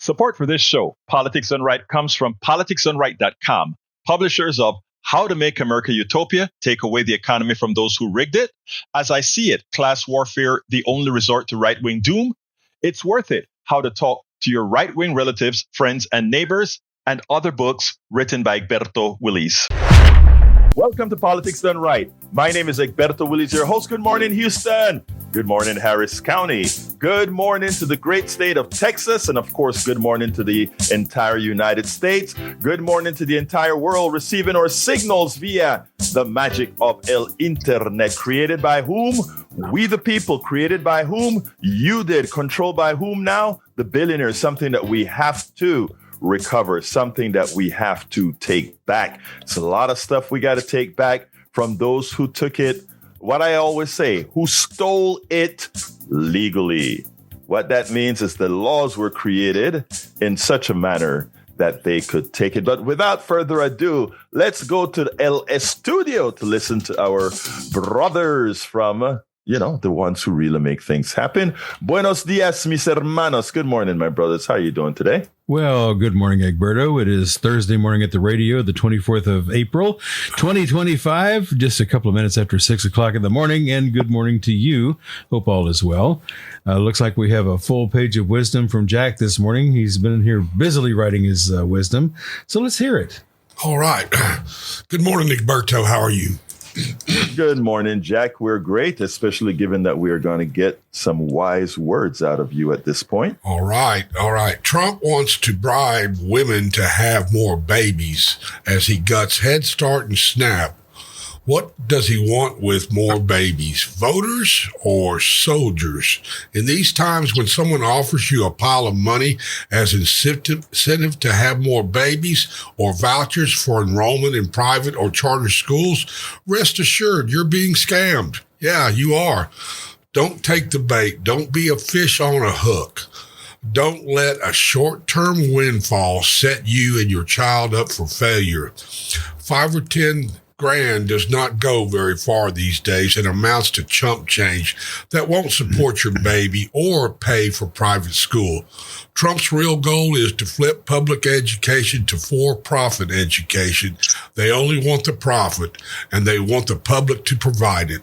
Support for this show, Politics Done Right, comes from politicsdoneright.com, publishers of How to Make America Utopia, Take Away the Economy from Those Who Rigged It, As I See It, Class Warfare, The Only Resort to Right-Wing Doom, It's Worth It, How to Talk to Your Right-Wing Relatives, Friends, and Neighbors, and other books written by Egberto, Willies. Welcome to Politics Done Right. My name is Egberto, Willies, your host. Good morning, Houston. Good morning, Harris County. Good morning to the great state of Texas. And of course, good morning to the entire United States. Good morning to the entire world receiving our signals via the magic of El Internet. Created by whom? We the people. Created by whom? You did. Controlled by whom now? The billionaires. Something that we have to recover, something that we have to take back. It's a lot of stuff we got to take back from those who took it, what I always say, who stole it legally. What that means is the laws were created in such a manner that they could take it. But without further ado, let's go to the LS studio to listen to our brothers from the ones who really make things happen. Buenos dias, mis hermanos. Good morning, my brothers. How are you doing today? Well, good morning, Egberto. It is Thursday morning at the radio, the 24th of April, 2025, just a couple of minutes after 6 o'clock in the morning. And good morning to you. Hope all is well. Looks like we have a full page of wisdom from Jack this morning. He's been here busily writing his wisdom. So let's hear it. All right. Good morning, Egberto. How are you? Good morning, Jack. We're great, especially given that we are going to get some wise words out of you at this point. All right. Trump wants to bribe women to have more babies as he guts Head Start and SNAP. What does he want with more babies? Voters or soldiers? In these times when someone offers you a pile of money as incentive to have more babies or vouchers for enrollment in private or charter schools, rest assured you're being scammed. Yeah, you are. Don't take the bait. Don't be a fish on a hook. Don't let a short-term windfall set you and your child up for failure. 5 or 10 grand does not go very far these days and amounts to chump change that won't support your baby or pay for private school. Trump's real goal is to flip public education to for-profit education. They only want the profit, and they want the public to provide it.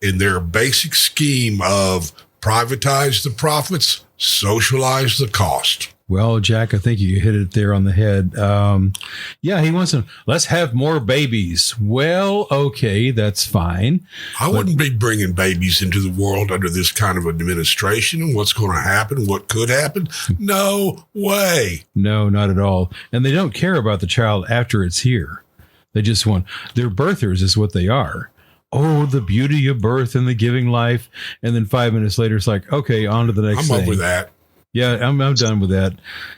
In their basic scheme of privatize the profits, socialize the cost. Well, Jack, I think you hit it there on the head. He wants to, let's have more babies. Well, okay, that's fine. I wouldn't be bringing babies into the world under this kind of administration. And what's going to happen? What could happen? No way. No, not at all. And they don't care about the child after it's here. They just want, they're birthers is what they are. Oh, the beauty of birth and the giving life. And then 5 minutes later, it's like, okay, on to the next thing. I'm over that. Yeah, I'm done with that.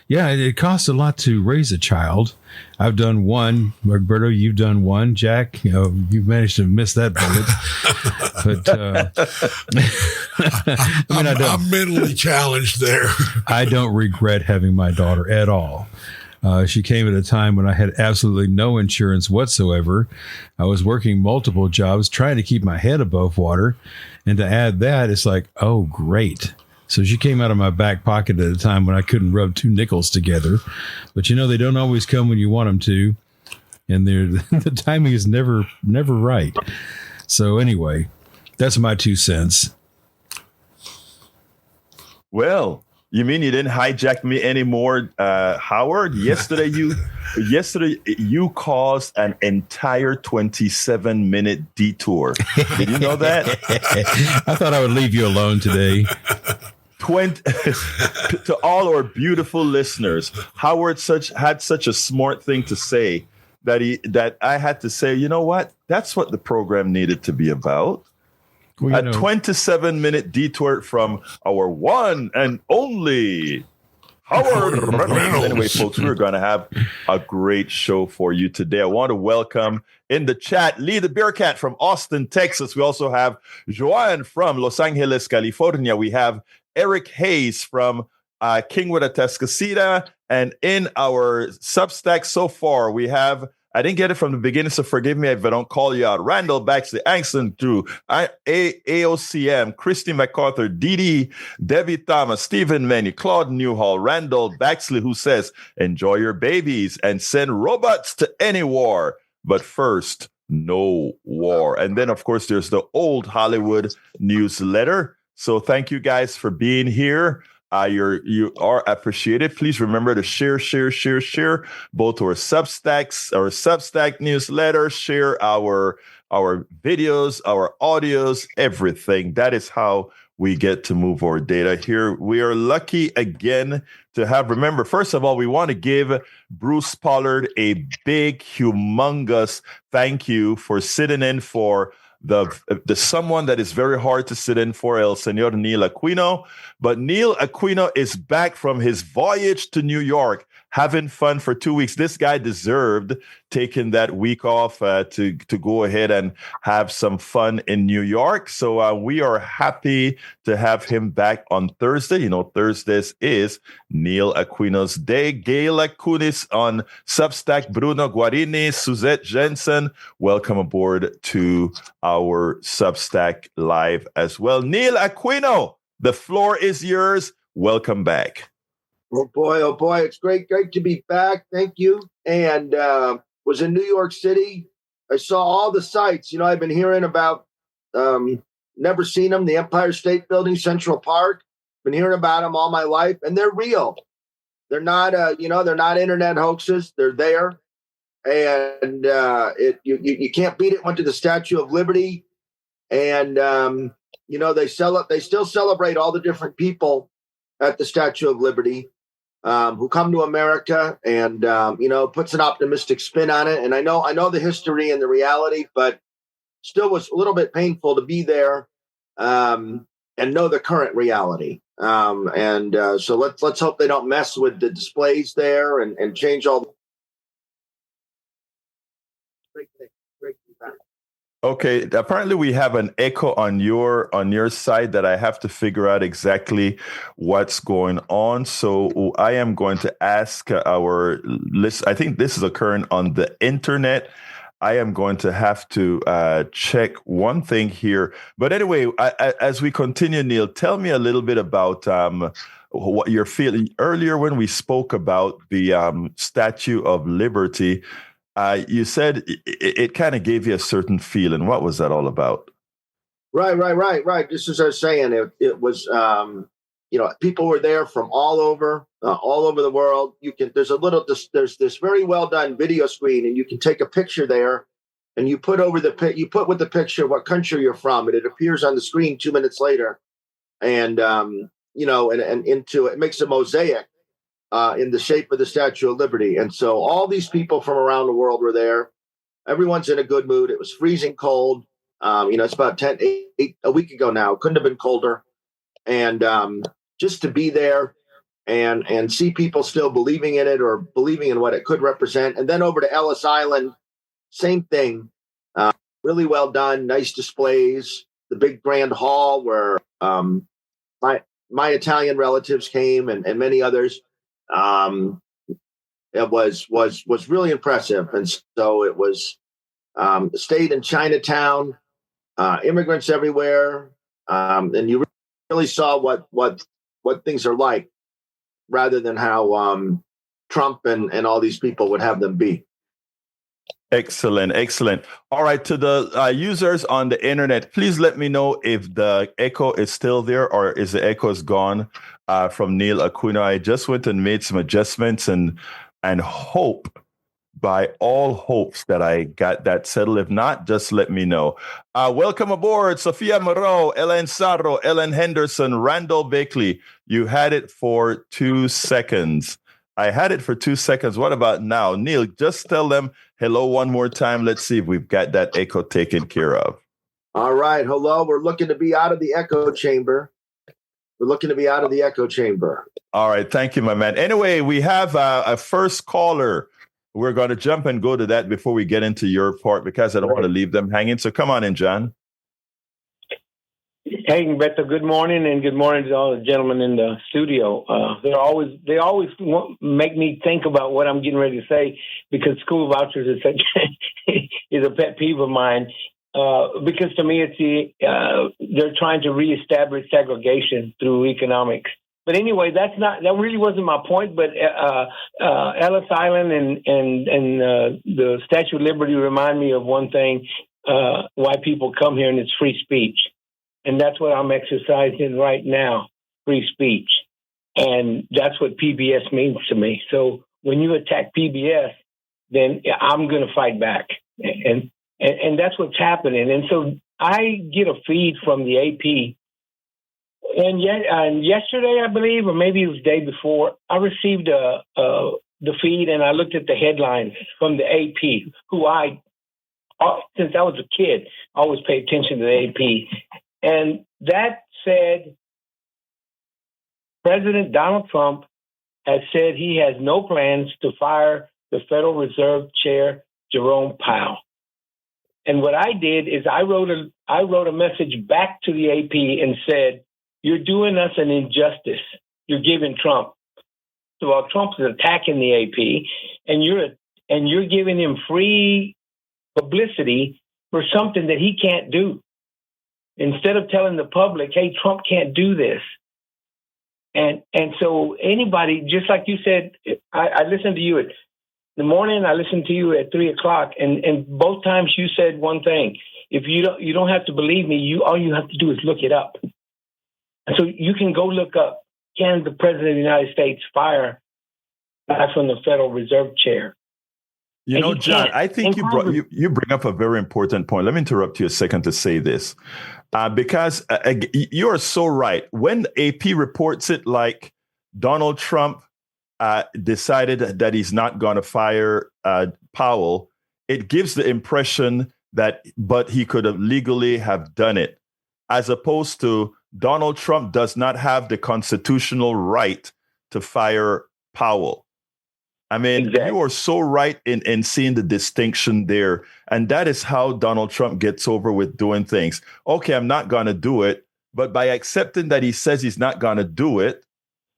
Yeah, it costs a lot to raise a child. I've done one. Egberto, you've done one. Jack, you've managed to miss that bullet. But I'm mentally challenged there. I don't regret having my daughter at all. She came at a time when I had absolutely no insurance whatsoever. I was working multiple jobs, trying to keep my head above water. And to add that, it's like, oh, great. So she came out of my back pocket at a time when I couldn't rub 2 nickels together. But, they don't always come when you want them to. And the timing is never right. So anyway, that's my 2 cents. Well, you mean you didn't hijack me anymore, Howard? Yesterday you caused an entire 27-minute detour. Did you know that? I thought I would leave you alone today. To all our beautiful listeners, Howard had such a smart thing to say that I had to say, you know what? That's what the program needed to be about. Well, a 27-minute detour from our one and only Howard. Anyway, folks, we're going to have a great show for you today. I want to welcome in the chat Lee the Bearcat from Austin, Texas. We also have Joanne from Los Angeles, California. We have Eric Hayes from Kingwood, Atascocita. And in our Substack so far, we have I didn't get it from the beginning, so forgive me if I don't call you out. Randall Baxley, Angson Drew, AOCM, Christy MacArthur, Dee Debbie Thomas, Stephen Many, Claude Newhall, Randall Baxley, who says, enjoy your babies and send robots to any war. But first, no war. And then, of course, there's the Old Hollywood newsletter. So thank you guys for being here. You are appreciated. Please remember to share both our Substack newsletter, share our videos, our audios, everything. That is how we get to move our data here. We are lucky again to have, remember, first of all, we want to give Bruce Pollard a big, humongous thank you for sitting in for the someone that is very hard to sit in for, El Señor Neil Aquino. But Neil Aquino is back from his voyage to New York, having fun for 2 weeks. This guy deserved taking that week off to go ahead and have some fun in New York. So we are happy to have him back on Thursday. You know, Thursdays is Neil Aquino's day. Gail Akunis on Substack, Bruno Guarini, Suzette Jensen. Welcome aboard to our Substack live as well. Neil Aquino, the floor is yours. Welcome back. Oh boy, it's great to be back. Thank you. And was in New York City. I saw all the sights. You know, I've been hearing about, never seen them, the Empire State Building, Central Park. Been hearing about them all my life, and they're real. They're not, they're not internet hoaxes. They're there, and you can't beat it. Went to the Statue of Liberty, and they still celebrate all the different people at the Statue of Liberty. Who come to America and, puts an optimistic spin on it. And I know the history and the reality, but still was a little bit painful to be there and know the current reality. So let's hope they don't mess with the displays there and change all the great thing. Okay, apparently we have an echo on your side that I have to figure out exactly what's going on. So I am going to ask our list. I think this is occurring on the internet. I am going to have to check one thing here. But anyway, as we continue, Neil, tell me a little bit about what you're feeling. Earlier when we spoke about the Statue of Liberty, you said it kind of gave you a certain feeling. What was that all about? Right. Just as I was saying, it was, people were there from all over the world. There's this very well done video screen, and you can take a picture there, and you put with the picture what country you're from, and it appears on the screen 2 minutes later, and it makes a mosaic. In the shape of the Statue of Liberty. And so all these people from around the world were there. Everyone's in a good mood. It was freezing cold. It's about a week ago now. Couldn't have been colder. And just to be there and see people still believing in it or believing in what it could represent. And then over to Ellis Island, same thing. Really well done. Nice displays. The big grand hall where my Italian relatives came and many others. It was really impressive. And so it was, stayed in Chinatown, immigrants everywhere. And you really saw what things are like rather than how, Trump and all these people would have them be. Excellent. All right. To the users on the internet, please let me know if the echo is still there or is the echo gone from Neil Aquino. I just went and made some adjustments and hope by all hopes that I got that settled. If not, just let me know. Welcome aboard, Sophia Moreau, Ellen Sarro, Ellen Henderson, Randall Bakley. You had it for 2 seconds. I had it for 2 seconds. What about now? Neil, just tell them hello one more time. Let's see if we've got that echo taken care of. All right. Hello. We're looking to be out of the echo chamber. All right. Thank you, my man. Anyway, we have a first caller. We're going to jump and go to that before we get into your part because I don't want to leave them hanging. So come on in, John. Hey, Egberto, good morning, and good morning to all the gentlemen in the studio. They always make me think about what I'm getting ready to say, because school vouchers is such is a pet peeve of mine. Because to me, it's they're trying to reestablish segregation through economics. But anyway, that really wasn't my point. But Ellis Island and the Statue of Liberty remind me of one thing: why people come here, and it's free speech. And that's what I'm exercising right now, free speech. And that's what PBS means to me. So when you attack PBS, then I'm going to fight back. And that's what's happening. And so I get a feed from the AP. And yesterday, I believe, or maybe it was the day before, I received the feed, and I looked at the headlines from the AP, who since I was a kid, always pay attention to the AP. And that said, President Donald Trump has said he has no plans to fire the Federal Reserve Chair, Jerome Powell. And what I did is I wrote a message back to the AP and said, "You're doing us an injustice. You're giving Trump." So while Trump is attacking the AP, and you're giving him free publicity for something that he can't do. Instead of telling the public, "Hey, Trump can't do this." And so anybody, just like you said, I listened to you at the morning, I listened to you at 3:00, and both times you said one thing: if you don't have to believe me, all you have to do is look it up. And so you can go look up, can the President of the United States fire back from the Federal Reserve Chair? You know, John, I think you bring up a very important point. Let me interrupt you a second to say this, because you are so right. When AP reports it like Donald Trump decided that he's not going to fire Powell, it gives the impression that, but he could have legally have done it, as opposed to Donald Trump does not have the constitutional right to fire Powell. I mean, exactly. You are so right in seeing the distinction there. And that is how Donald Trump gets over with doing things. Okay, I'm not going to do it. But by accepting that he says he's not going to do it,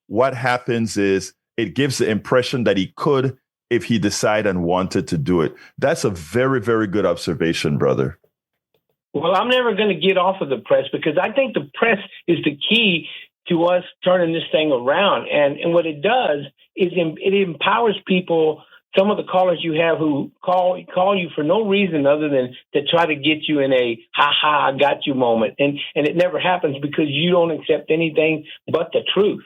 what happens is it gives the impression that he could if he decided and wanted to do it. That's a very, very good observation, brother. Well, I'm never going to get off of the press, because I think the press is the key to us turning this thing around. And what it does is it empowers people. Some of the callers you have who call you for no reason other than to try to get you in a ha-ha, I got you moment. And it never happens, because you don't accept anything but the truth.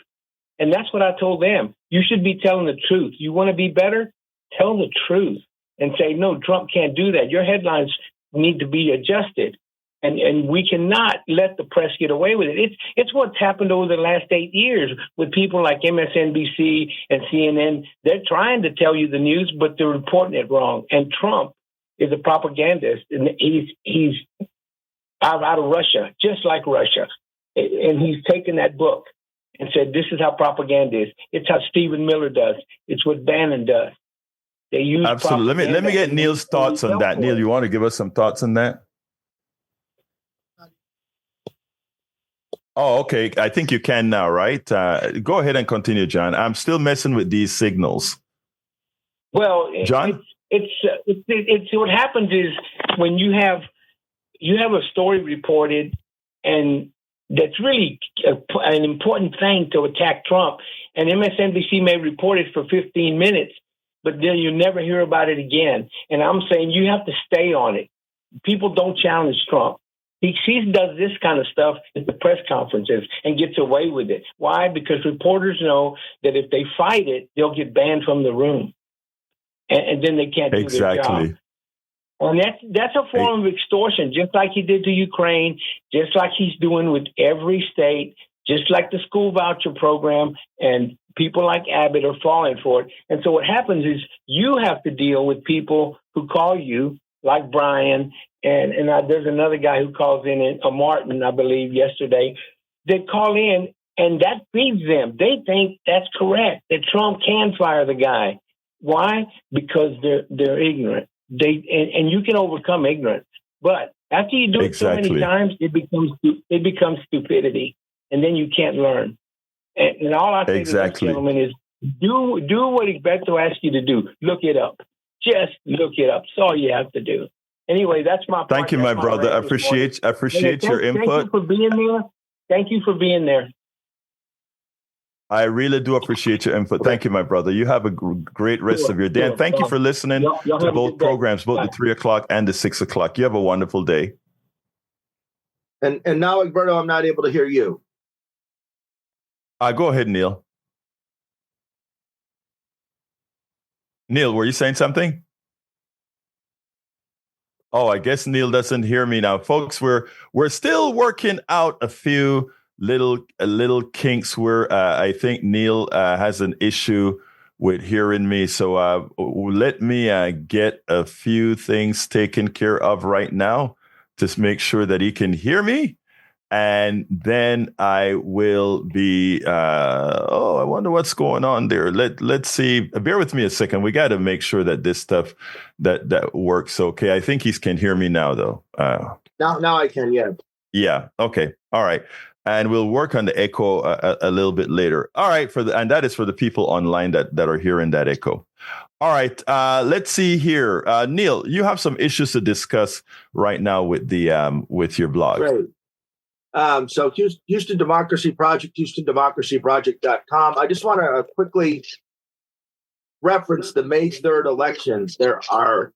And that's what I told them. You should be telling the truth. You want to be better? Tell the truth and say, no, Trump can't do that. Your headlines need to be adjusted. And we cannot let the press get away with it. It's what's happened over the last 8 years with people like MSNBC and CNN. They're trying to tell you the news, but they're reporting it wrong. And Trump is a propagandist, and he's out of Russia, just like Russia. And he's taken that book and said, this is how propaganda is. It's how Stephen Miller does. It's what Bannon does. They use absolutely. Let me get Neil's thoughts on that. Neil, you want to give us some thoughts on that? Oh, okay. I think you can now, right? Go ahead and continue, John. I'm still messing with these signals. Well, John, it's what happens is when you have a story reported, and that's really an important thing to attack Trump. And MSNBC may report it for 15 minutes, but then you never hear about it again. And I'm saying you have to stay on it. People don't challenge Trump. He does this kind of stuff at the press conferences and gets away with it. Why? Because reporters know that if they fight it, they'll get banned from the room. And then they can't do their job. And that's a form of extortion, just like he did to Ukraine, just like he's doing with every state, just like the school voucher program, and people like Abbott are falling for it. And so what happens is you have to deal with people who call you, like Brian, and there's another guy who calls in, Martin, I believe, yesterday. They call in, and that feeds them. They think that's correct, that Trump can fire the guy. Why? Because they're ignorant. And you can overcome ignorance. But After you do it so Exactly. many times, it becomes stupidity, and then you can't learn. And all I say to those gentlemen is, do what Egberto asked you to do. Look it up. Just look it up. That's all you have to do. Anyway, that's my. Thank you, my brother. I appreciate your input. Thank you for being there. Thank you for being there. I really do appreciate your input. Thank you, my brother. You have a great rest of your day. And thank you for listening to both programs, both the 3 o'clock and the 6 o'clock. You have a wonderful day. And now, Egberto, I'm not able to hear you. Go ahead, Neil. Neil, were you saying something? Oh, I guess Neil doesn't hear me now. Folks, we're still working out a few little kinks where I think Neil has an issue with hearing me. So let me get a few things taken care of right now to make sure that he can hear me. And then I will be, I wonder what's going on there. Let's see. Bear with me a second. We got to make sure that this stuff that works okay. I think he can hear me now, though. Now I can, yeah. Yeah. Okay. All right. And we'll work on the echo a little bit later. All right. And that is for the people online that are hearing that echo. All right. Let's see here. Neil, you have some issues to discuss right now with with your blog. Great. So Houston Democracy Project, HoustonDemocracyProject.com. I just want to quickly reference the May 3rd elections. There are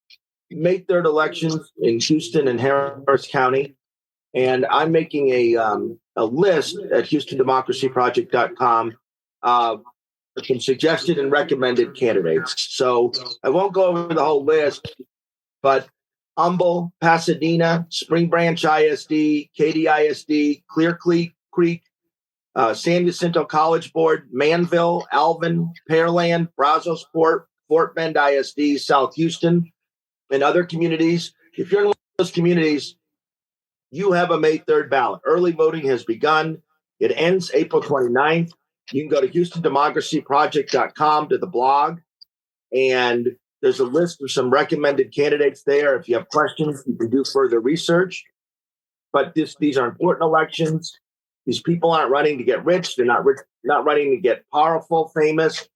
May 3rd elections in Houston and Harris County, and I'm making a list at HoustonDemocracyProject.com of some suggested and recommended candidates. So I won't go over the whole list, but Humble, Pasadena, Spring Branch ISD, Katy ISD, Clear Creek, San Jacinto College Board, Manville, Alvin, Pearland, Brazosport, Fort Bend ISD, South Houston, and other communities. If you're in one of those communities, you have a May 3rd ballot. Early voting has begun. It ends April 29th. You can go to HoustonDemocracyProject.com to the blog, and there's a list of some recommended candidates there. If you have questions, you can do further research. But these are important elections. These people aren't running to get rich. They're not running to get powerful, famous.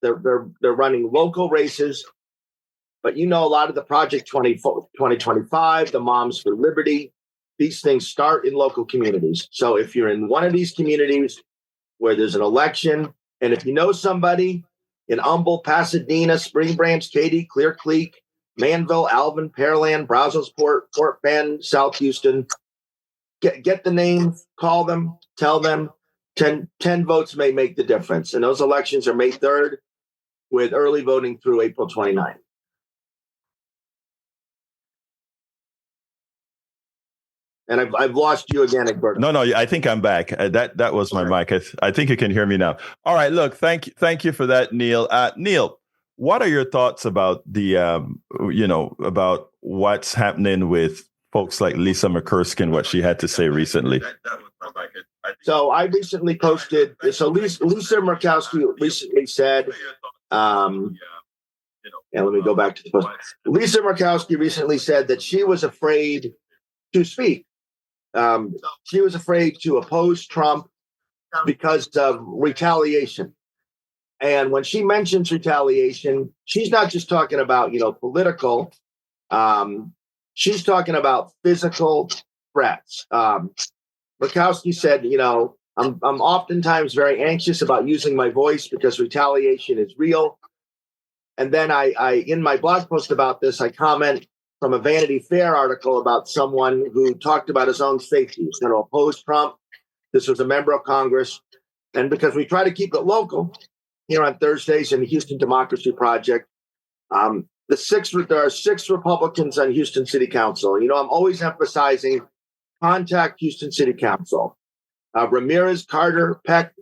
They're running local races. But a lot of the Project 2025, the Moms for Liberty, these things start in local communities. So if you're in one of these communities where there's an election, and if you know somebody in Humble, Pasadena, Spring Branch, Katy, Clear Creek, Manville, Alvin, Pearland, Brazosport, Fort Bend, South Houston, get the names, call them, tell them. 10 votes may make the difference. And those elections are May 3rd with early voting through April 29th. And I've lost you again, Egberto. No, I think I'm back. That was my mic. I think you can hear me now. All right, look, thank you for that, Neil. Neil, what are your thoughts about the about what's happening with folks like Lisa McCursky and what she had to say recently? So I recently posted. So Lisa Murkowski recently said. And let me go back to the post. Lisa Murkowski recently said that she was afraid to speak. She was afraid to oppose Trump because of retaliation. And when she mentions retaliation, she's not just talking about, political. She's talking about physical threats. Murkowski said, I'm oftentimes very anxious about using my voice because retaliation is real. And then I in my blog post about this, I comment from a Vanity Fair article about someone who talked about his own safety. He was going to oppose Trump. This was a member of Congress. And because we try to keep it local here on Thursdays in the Houston Democracy Project, there are 6 Republicans on Houston City Council. I'm always emphasizing contact Houston City Council. Ramirez, Carter, Peck,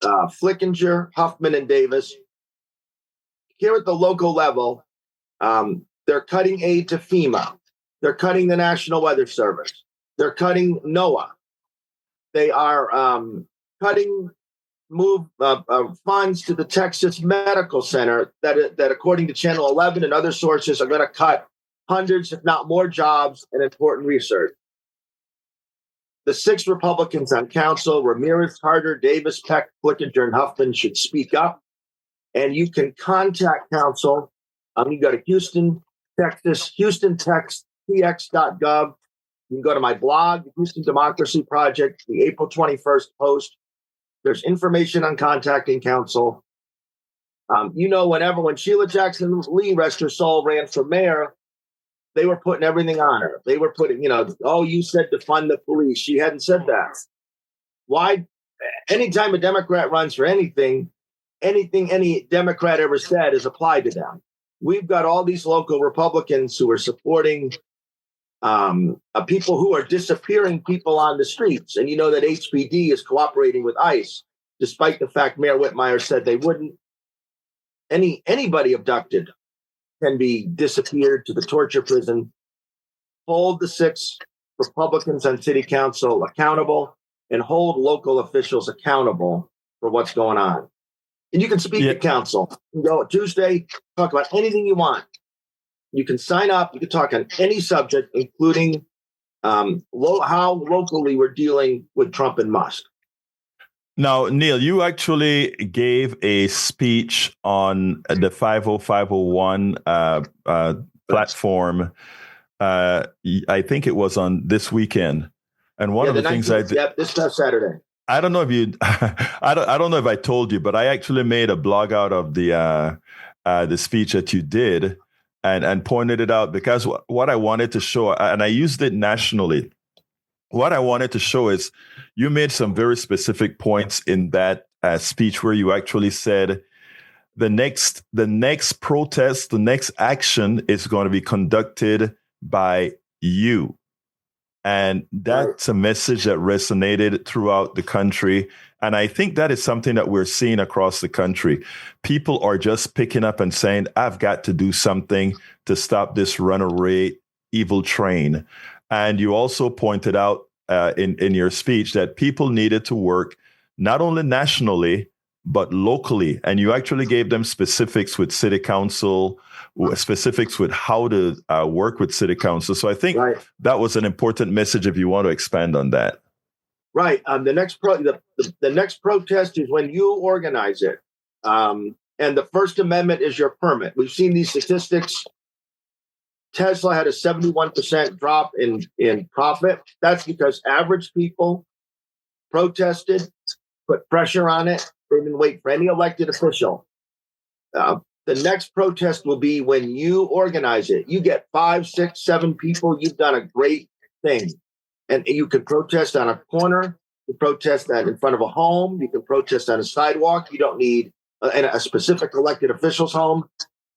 Flickinger, Huffman, and Davis. Here at the local level, they're cutting aid to FEMA. They're cutting the National Weather Service. They're cutting NOAA. They are cutting funds to the Texas Medical Center that according to Channel 11 and other sources, are going to cut hundreds, if not more, jobs and important research. The 6 Republicans on council, Ramirez, Carter, Davis, Peck, Flickinger, and Huffman, should speak up. And you can contact council. You go to Houston, Texas, HoustonTextPX.gov. You can go to my blog, the Houston Democracy Project, the April 21st post. There's information on contacting council. When Sheila Jackson Lee, rest her soul, ran for mayor, they were putting everything on her. They were putting, you said defund the police. She hadn't said that. Why? Anytime a Democrat runs for anything any Democrat ever said is applied to them. We've got all these local Republicans who are supporting people who are disappearing people on the streets. And you know that HPD is cooperating with ICE, despite the fact Mayor Whitmire said they wouldn't. Anybody abducted can be disappeared to the torture prison. Hold the 6 Republicans on city council accountable and hold local officials accountable for what's going on. And you can speak to council. You can go Tuesday, talk about anything you want. You can sign up. You can talk on any subject, including how locally we're dealing with Trump and Musk. Now, Neil, you actually gave a speech on the 50501 platform. I think it was on this weekend. And one of the things I did. Yep, this past Saturday. I don't know if you. I don't know if I told you, but I actually made a blog out of the speech that you did, and pointed it out because what I wanted to show, and I used it nationally. What I wanted to show is you made some very specific points in that speech where you actually said the next protest, the next action is going to be conducted by you. And that's a message that resonated throughout the country. And I think that is something that we're seeing across the country. People are just picking up and saying, I've got to do something to stop this runaway evil train. And you also pointed out in your speech that people needed to work not only nationally, but locally. And you actually gave them specifics with city council, specifics with how to work with city council. So I think that was an important message if you want to expand on that. Right. The next protest is when you organize it. And the First Amendment is your permit. We've seen these statistics. Tesla had a 71% drop in profit. That's because average people protested, put pressure on it. They didn't wait for any elected official. The next protest will be when you organize it. You get 5, 6, 7 people. You've done a great thing. And you can protest on a corner. You protest that in front of a home. You can protest on a sidewalk. You don't need a specific elected official's home.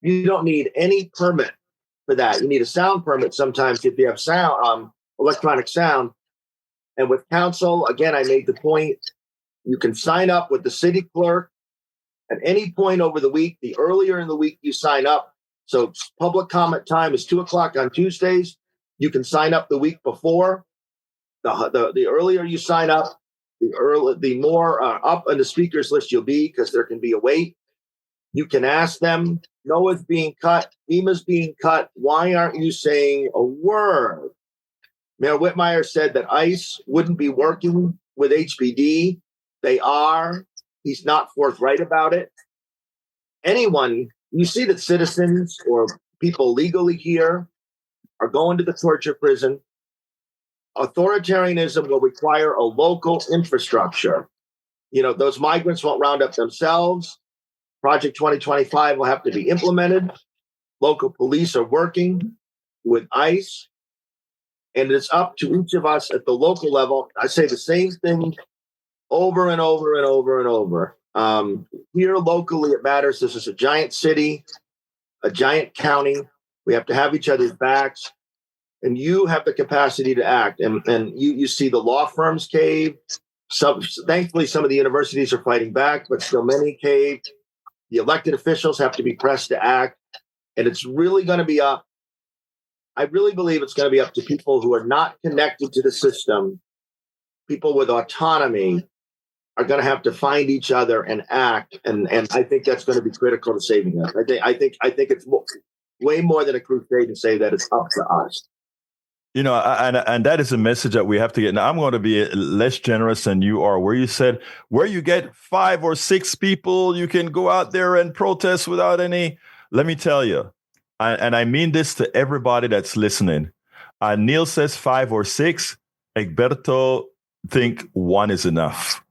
You don't need any permit for that. You need a sound permit sometimes if you have sound, electronic sound. And with council, again, I made the point, you can sign up with the city clerk at any point over the week. The earlier in the week you sign up, so public comment time is 2:00 on Tuesdays. You can sign up the week before. The earlier you sign up, the more up on the speakers list you'll be, because there can be a wait. You can ask them, Noah's being cut, FEMA's being cut. Why aren't you saying a word? Mayor Whitmire said that ICE wouldn't be working with HPD. They are. He's not forthright about it. Anyone, you see that citizens or people legally here are going to the torture prison. Authoritarianism will require a local infrastructure. Those migrants won't round up themselves. Project 2025 will have to be implemented. Local police are working with ICE. And it's up to each of us at the local level. I say the same thing over and over and over and over. Here locally, it matters. This is a giant city, a giant county. We have to have each other's backs. And you have the capacity to act. And you see the law firms cave. Thankfully, some of the universities are fighting back, but still many cave. The elected officials have to be pressed to act. And it's really going to be up. I really believe it's going to be up to people who are not connected to the system. People with autonomy are going to have to find each other and act. And I think that's going to be critical to saving us. I think it's more. way more than a crusade to say that it's up to us. You know, and that is a message that we have to get. Now, I'm going to be less generous than you are, where you said, where you get 5 or 6 people, you can go out there and protest without any. Let me tell you, and I mean this to everybody that's listening. Neil says 5 or 6. Egberto think 1 is enough.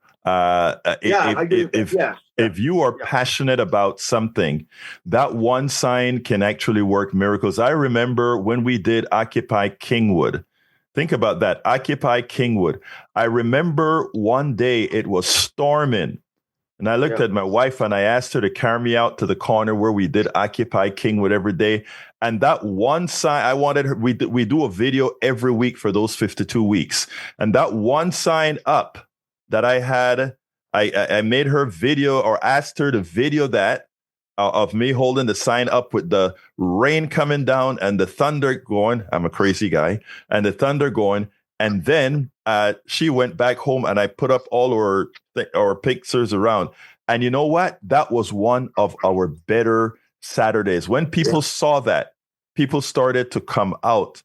If you are passionate about something, that one sign can actually work miracles. I remember when we did Occupy Kingwood. Think about that. Occupy Kingwood. I remember one day it was storming. And I looked at my wife and I asked her to carry me out to the corner where we did Occupy Kingwood every day. And that one sign, I wanted her, we do a video every week for those 52 weeks. And that one sign up that I had, I made her video or asked her to video that of me holding the sign up with the rain coming down and the thunder going. I'm a crazy guy. And the thunder going. And then she went back home and I put up all our pictures around. And you know what? That was one of our better Saturdays. When people saw that, people started to come out.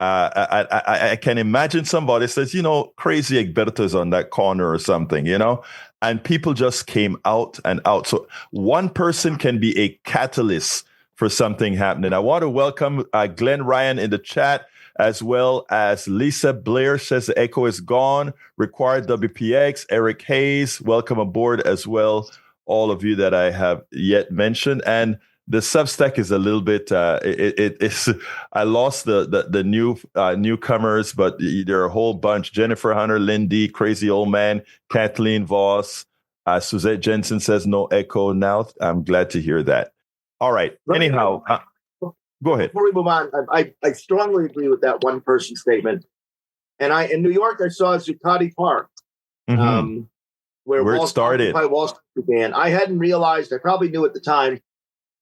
I can imagine somebody says, you know, crazy Egberto's on that corner or something, you know, and people just came out and out. So one person can be a catalyst for something happening. I want to welcome Glenn Ryan in the chat, as well as Lisa Blair says the echo is gone. Required WPX. Eric Hayes, welcome aboard as well. All of you that I have yet mentioned. And the Substack is a little bit. It's. I lost the newcomers, but there are a whole bunch: Jennifer Hunter, Lindy, Crazy Old Man, Kathleen Voss, Suzette Jensen says no echo now. I'm glad to hear that. All right. Anyhow, go ahead. Before we move on, I strongly agree with that one person statement. And in New York, I saw Zuccotti Park, where it started. Wall Street began. I hadn't realized. I probably knew at the time.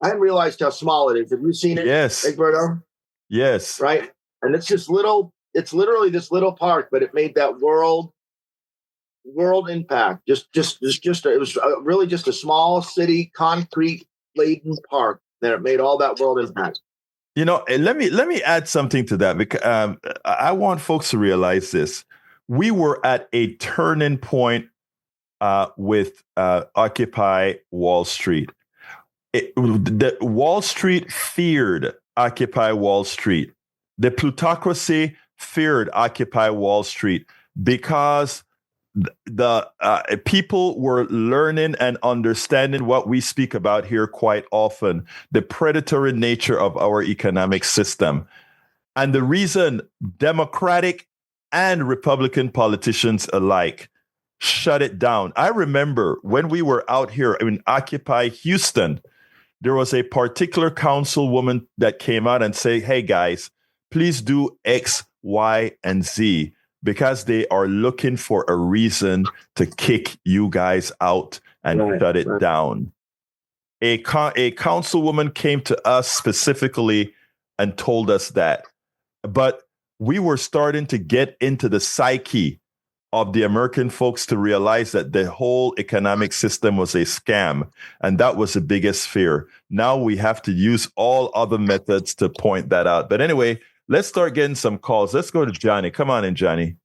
I hadn't realized how small it is. Have you seen it? Yes. Egberto? Yes. Right? And it's just little, it's literally this little park, but it made that world impact. It was really just a small city, concrete laden park that it made all that world impact. You know, let me add something to that, because I want folks to realize this. We were at a turning point with Occupy Wall Street. The Wall Street feared Occupy Wall Street. The plutocracy feared Occupy Wall Street because the people were learning and understanding what we speak about here quite often, the predatory nature of our economic system. And the reason Democratic and Republican politicians alike shut it down. I remember when we were out here in Occupy Houston, there was a particular councilwoman that came out and said, hey, guys, please do X, Y, and Z, because they are looking for a reason to kick you guys out and shut it down. A councilwoman came to us specifically and told us that. But we were starting to get into the psyche of the American folks to realize that the whole economic system was a scam. And that was the biggest fear. Now we have to use all other methods to point that out. But anyway, let's start getting some calls. Let's go to Johnny. Come on in, Johnny.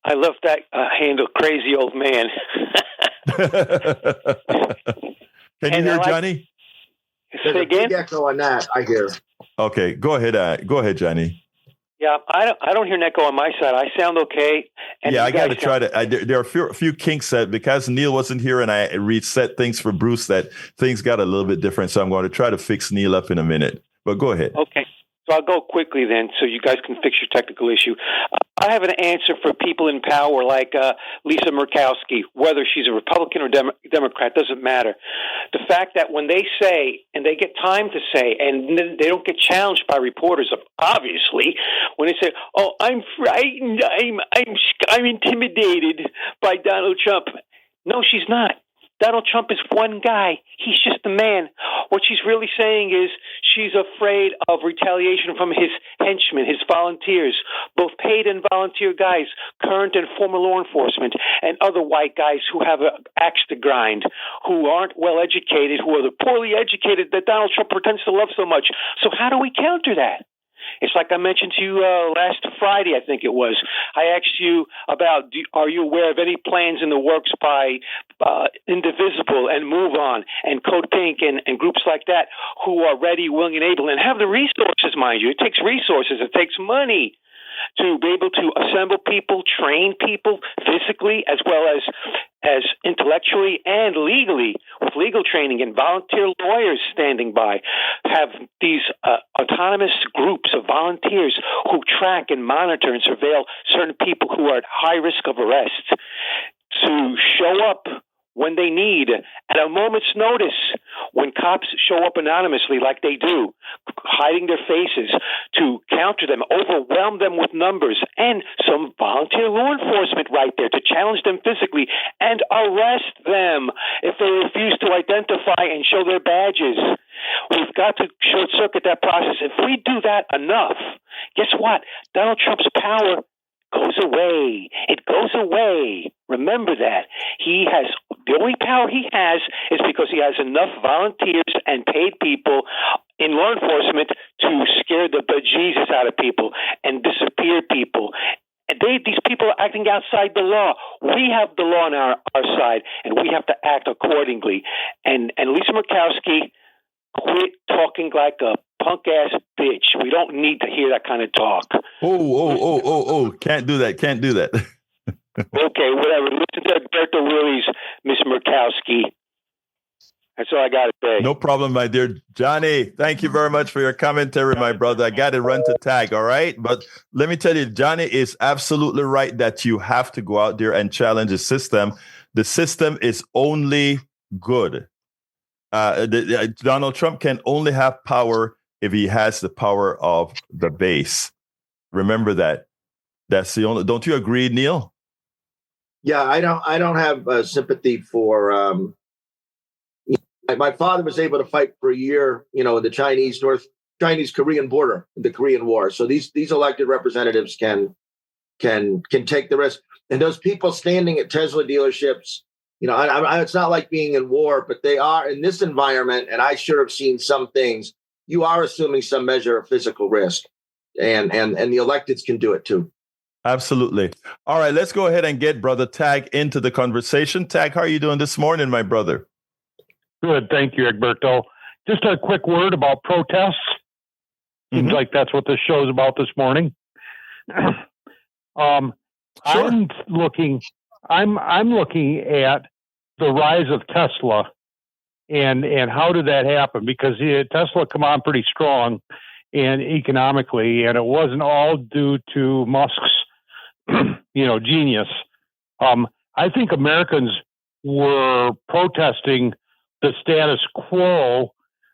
I love that handle, crazy old man. Can you hear Johnny? Say again? Echo on that, I hear. Okay, go ahead. Go ahead, Johnny. Yeah, I don't hear an echo on my side. I sound okay. And I got to try to. There are a few kinks that because Neil wasn't here and I reset things for Bruce, that things got a little bit different. So I'm going to try to fix Neil up in a minute. But go ahead. Okay. So I'll go quickly then so you guys can fix your technical issue. I have an answer for people in power like Lisa Murkowski, whether she's a Republican or Democrat, doesn't matter. The fact that when they say, and they get time to say, and they don't get challenged by reporters, obviously, when they say, oh, I'm frightened, I'm intimidated by Donald Trump. No, she's not. Donald Trump is one guy. He's just a man. What she's really saying is she's afraid of retaliation from his henchmen, his volunteers, both paid and volunteer guys, current and former law enforcement, and other white guys who have an axe to grind, who aren't well educated, who are the poorly educated that Donald Trump pretends to love so much. So how do we counter that? It's like I mentioned to you last Friday, I think it was. I asked you about, are you aware of any plans in the works by Indivisible and Move On and Code Pink and groups like that who are ready, willing, and able, and have the resources, mind you. It takes resources. It takes money to be able to assemble people, train people physically as well as intellectually and legally, with legal training and volunteer lawyers standing by, have these autonomous groups of volunteers who track and monitor and surveil certain people who are at high risk of arrest to show up when they need, at a moment's notice, when cops show up anonymously like they do, hiding their faces, to counter them, overwhelm them with numbers, and some volunteer law enforcement right there to challenge them physically and arrest them if they refuse to identify and show their badges. We've got to short-circuit that process. If we do that enough, guess what? Donald Trump's power goes away. It goes away. Remember that. The only power he has is because he has enough volunteers and paid people in law enforcement to scare the bejesus out of people and disappear people. And these people are acting outside the law. We have the law on our side, and we have to act accordingly. And Lisa Murkowski, quit talking like a punk-ass bitch. We don't need to hear that kind of talk. Oh. Can't do that. Okay, whatever. Listen to Egberto, Willies, Miss Murkowski. That's all I got to say. No problem, my dear Johnny. Thank you very much for your commentary, my brother. I got to run to tag, all right? But let me tell you, Johnny is absolutely right that you have to go out there and challenge the system. The system is only good. Donald Trump can only have power if he has the power of the base. Remember that. That's the only. Don't you agree, Neil? Yeah, I don't have sympathy for. My father was able to fight for a year, in the Chinese-Korean border, the Korean War. So these elected representatives can take the risk. And those people standing at Tesla dealerships, it's not like being in war, but they are in this environment. And I sure have seen some things. You are assuming some measure of physical risk, and the electeds can do it too. Absolutely. All right, let's go ahead and get Brother Tag into the conversation. Tag, how are you doing this morning, my brother? Good, thank you, Egberto. Just a quick word about protests. Seems like that's what this show's about this morning. Sure. I'm looking at the rise of Tesla and how did that happen? Because Tesla come on pretty strong and economically, and it wasn't all due to Musk's genius. I think Americans were protesting the status quo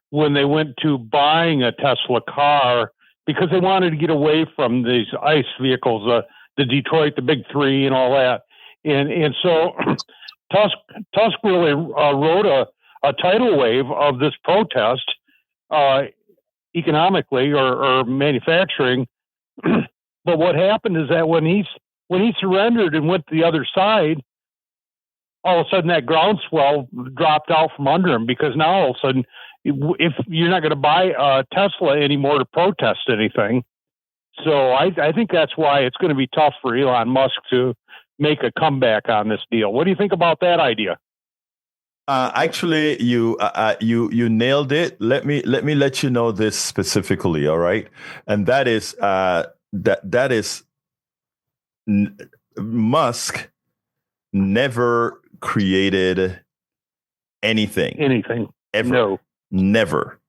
when they went to buying a Tesla car because they wanted to get away from these ICE vehicles, the Detroit, the Big Three, and all that. And so Tusk really rode a tidal wave of this protest economically or manufacturing. But what happened is that when he surrendered and went to the other side, all of a sudden that groundswell dropped out from under him, because now all of a sudden, if you're not going to buy a Tesla anymore to protest anything. So I think that's why it's going to be tough for Elon Musk to make a comeback on this deal. What do you think about that idea? Actually, you nailed it. Let me let you know this specifically. All right, and that is Musk never created anything ever. No. Never.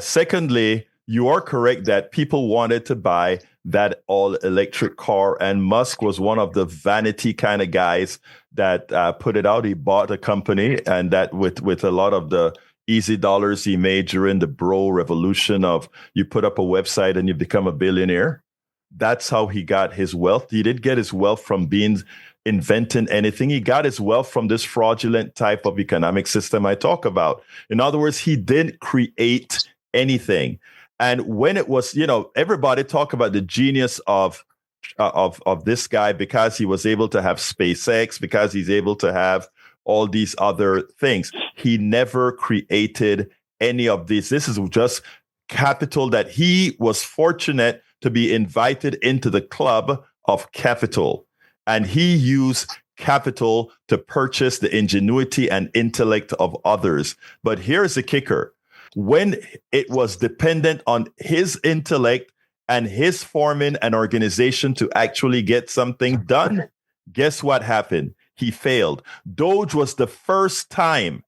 Secondly, you are correct that people wanted to buy that all electric car, and Musk was one of the vanity kind of guys that put it out. He bought a company, and that with a lot of the easy dollars he made during the bro revolution of you put up a website and you become a billionaire. That's how he got his wealth. He didn't get his wealth from inventing anything. He got his wealth from this fraudulent type of economic system I talk about. In other words, he didn't create anything. And when it was, everybody talk about the genius of this guy because he was able to have SpaceX, because he's able to have all these other things. He never created any of this. This is just capital that he was fortunate to be invited into the club of capital. And he used capital to purchase the ingenuity and intellect of others. But here's the kicker. When it was dependent on his intellect and his forming an organization to actually get something done, guess what happened? He failed. Doge was the first time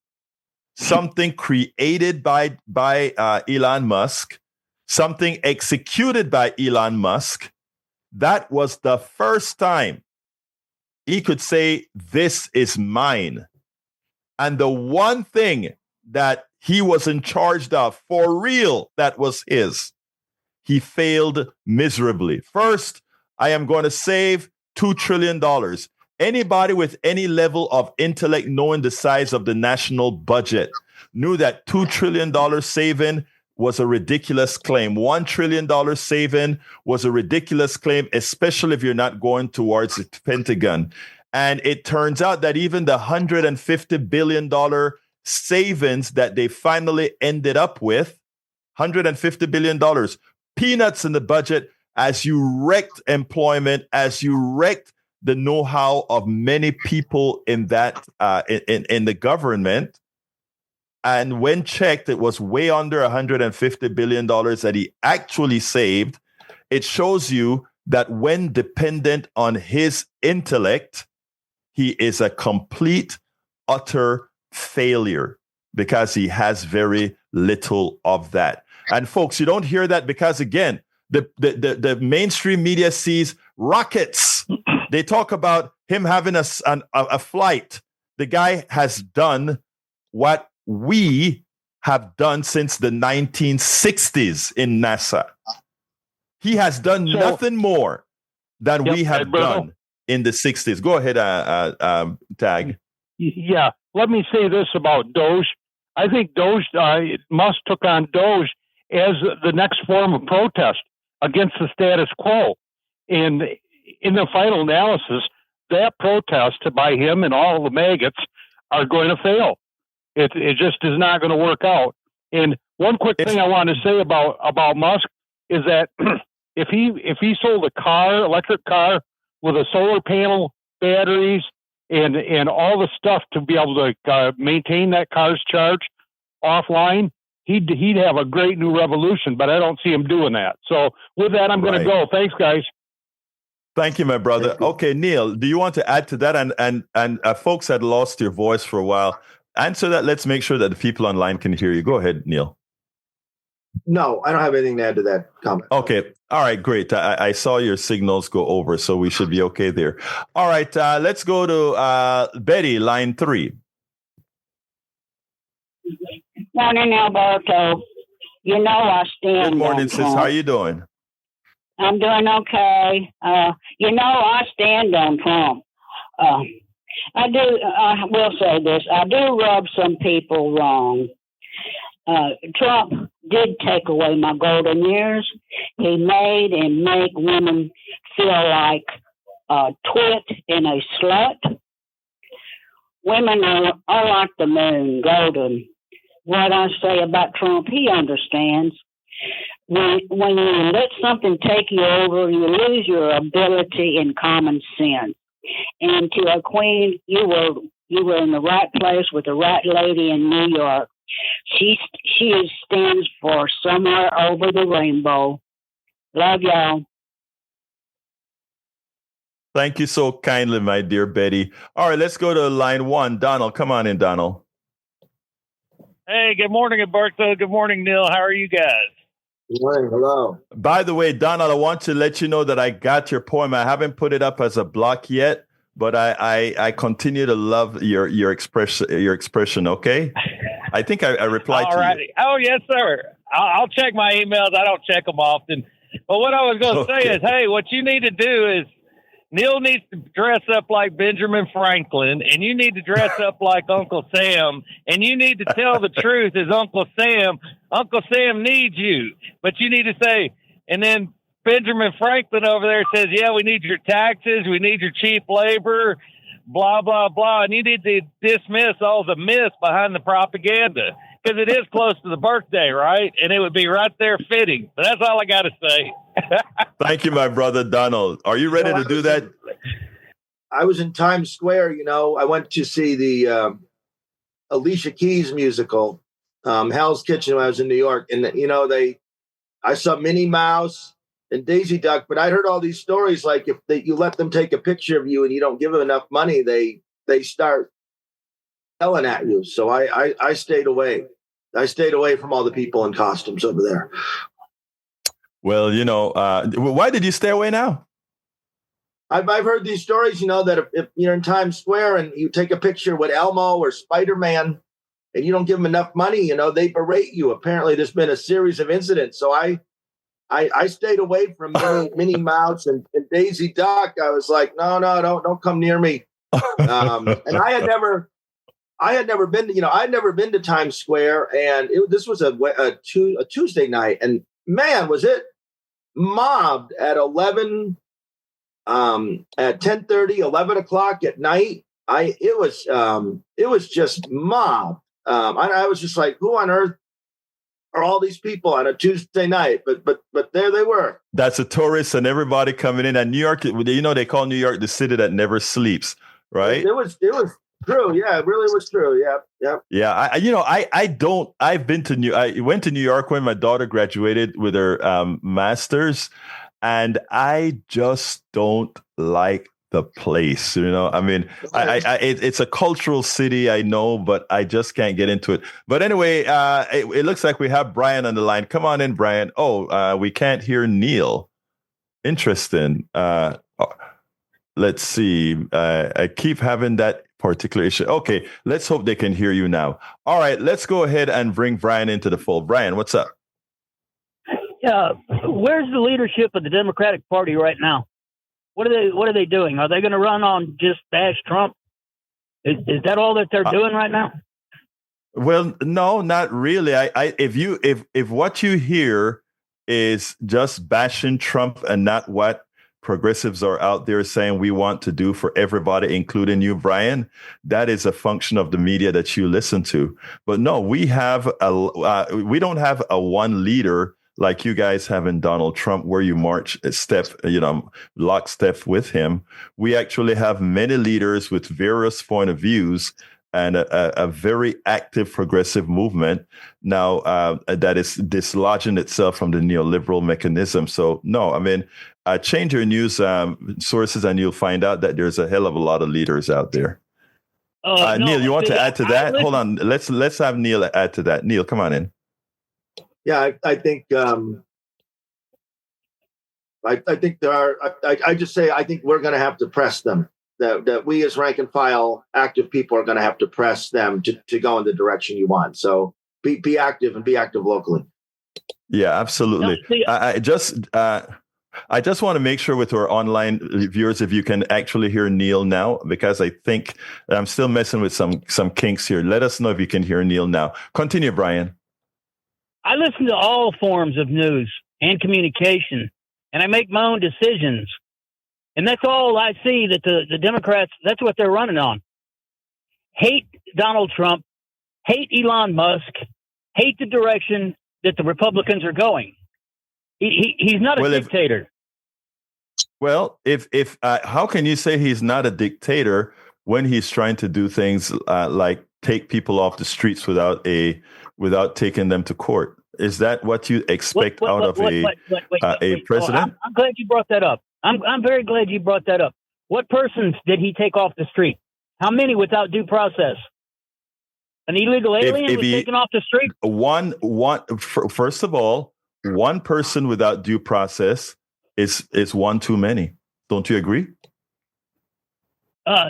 something created by Elon Musk, something executed by Elon Musk. That was the first time he could say, this is mine. And the one thing that he was in charge of for real, that was his. He failed miserably. First, I am going to save $2 trillion. Anybody with any level of intellect knowing the size of the national budget knew that $2 trillion saving was a ridiculous claim. $1 trillion saving was a ridiculous claim, especially if you're not going towards the Pentagon. And it turns out that even the $150 billion savings that they finally ended up with, $150 billion, peanuts in the budget, as you wrecked employment, as you wrecked the know-how of many people in that in the government. And when checked, it was way under $150 billion that he actually saved. It shows you that when dependent on his intellect, he is a complete, utter failure because he has very little of that. And folks, you don't hear that because, again, the mainstream media sees rockets. They talk about him having a flight. The guy has done what we have done since the 1960s in NASA. He has done nothing more than we have done in the 60s. Go ahead, Tag. Yeah, let me say this about Doge. I think Musk took on Doge as the next form of protest against the status quo. And in the final analysis, that protest by him and all the maggots are going to fail. It just is not going to work out. And one quick thing I want to say about Musk is that if he sold a electric car with a solar panel, batteries, and all the stuff to be able to maintain that car's charge offline, he'd have a great new revolution, but I don't see him doing that. So with that, I'm going to go. Thanks, guys. Thank you, my brother. Okay, Neil, do you want to add to that? And folks had lost your voice for a while. Answer that. Let's make sure that the people online can hear you. Go ahead, Neil. No, I don't have anything to add to that comment. Okay. All right, great. I saw your signals go over, so we should be okay there. All right, let's go to Betty, line 3. Morning, Alberto. You know I stand. Good morning, sis. How are you doing? I'm doing okay. You know I stand on Trump. I will say this. I do rub some people wrong. Trump did take away my golden years. He made and make women feel like a twit and a slut. Women are like the moon, golden. What I say about Trump, he understands. When you let something take you over, you lose your ability and common sense. And to a queen, you were in the right place with the right lady in New York. She stands for somewhere over the rainbow. Love y'all. Thank you so kindly, my dear Betty. All right, let's go to line 1. Donald, come on in, Donald. Hey, good morning, Egberto. Good morning, Neil. How are you guys? Good morning. Hello. By the way, Donald, I want to let you know that I got your poem. I haven't put it up as a block yet, but I continue to love your expression. Okay, I think I replied to you. Oh, yes, sir. I'll check my emails. I don't check them often. But what I was going to say is, hey, what you need to do is Neil needs to dress up like Benjamin Franklin, and you need to dress up like Uncle Sam, and you need to tell the truth as Uncle Sam Uncle Sam needs you, but you need to say, and then Benjamin Franklin over there says, yeah, we need your taxes. We need your cheap labor, blah, blah, blah. And you need to dismiss all the myths behind the propaganda because it is close to the birthday, right? And it would be right there fitting. But that's all I got to say. Thank you, my brother Donald. Are you ready to do that? I was in Times Square. I went to see the Alicia Keys musical, Hell's Kitchen, when I was in New York. And, I saw Minnie Mouse and Daisy Duck, but I heard all these stories like if you let them take a picture of you and you don't give them enough money, they start yelling at you. So I stayed away. I stayed away from all the people in costumes over there. Well, why did you stay away now? I've heard these stories, that if you're in Times Square and you take a picture with Elmo or Spider-Man and you don't give them enough money, they berate you. Apparently, there's been a series of incidents. So I stayed away from Minnie Mouse and Daisy Duck. I was like, no, don't come near me. And I had never been to Times Square, and this was a Tuesday night, and man, was it mobbed at 11, at 10:30, 11 o'clock at night. It was just mobbed. I was just like, who on earth are all these people on a Tuesday night? But there they were. That's the tourists and everybody coming in. And New York, they call New York the city that never sleeps, right? It was true. Yeah, it really was true. Yeah. Yeah. I went to New York when my daughter graduated with her master's, and I just don't like the place. It's a cultural city, I know, but I just can't get into it. But anyway, it looks like we have Brian on the line. Come on in, Brian. We can't hear Neil. Interesting. Let's see. I keep having that particular issue. Okay, let's hope they can hear you now. All right, let's go ahead and bring Brian into the fold. Brian, what's up? Yeah, where's the leadership of the Democratic Party right now? What are they doing? Are they going to run on just bash Trump? Is that all that they're doing right now? Well, no, not really. If what you hear is just bashing Trump and not what progressives are out there saying we want to do for everybody, including you, Brian, that is a function of the media that you listen to. But no, we don't have a one leader like you guys have in Donald Trump, where you march lockstep with him. We actually have many leaders with various point of views and a very active progressive movement now that is dislodging itself from the neoliberal mechanism. So, no, change your news sources and you'll find out that there's a hell of a lot of leaders out there. No, Neil, you want to add to that? Hold on. Let's have Neil add to that. Neil, come on in. Yeah, I think I think there are. I just say I think we're going to have to press them. That we as rank and file active people are going to have to press them to go in the direction you want. So be active and be active locally. Yeah, absolutely. I just want to make sure with our online viewers if you can actually hear Neil now, because I think I'm still messing with some kinks here. Let us know if you can hear Neil now. Continue, Brian. I listen to all forms of news and communication, and I make my own decisions. And that's all I see that the Democrats, that's what they're running on. Hate Donald Trump, hate Elon Musk, hate the direction that the Republicans are going. He's not a dictator. If how can you say he's not a dictator when he's trying to do things like take people off the streets without taking them to court? Is that what you expect out of a president? I'm glad you brought that up. I'm very glad you brought that up. What persons did he take off the street? How many without due process? An illegal alien was taken off the street? First of all, one person without due process is one too many. Don't you agree?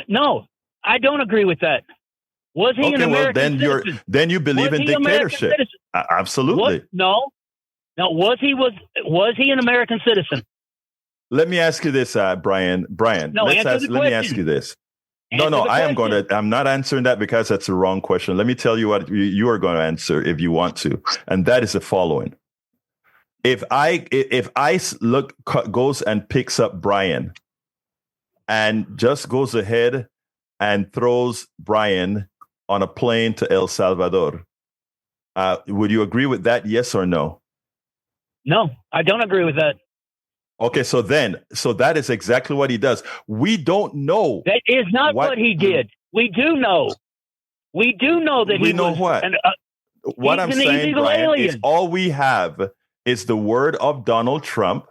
No, I don't agree with that. Was he an American citizen? Then you believe in dictatorship. Absolutely. No. Was he an American citizen? Let me ask you this, Brian. No, let me ask you this. No, I'm not answering that because that's the wrong question. Let me tell you what you are going to answer if you want to. And that is the following. If ICE goes and picks up Brian and just goes ahead and throws Brian on a plane to El Salvador, would you agree with that? Yes or no? No, I don't agree with that. Okay, so that is exactly what he does. We don't know. That is not what he did. We do know. We do know that we know what. What I'm saying, Brian, is all we have is the word of Donald Trump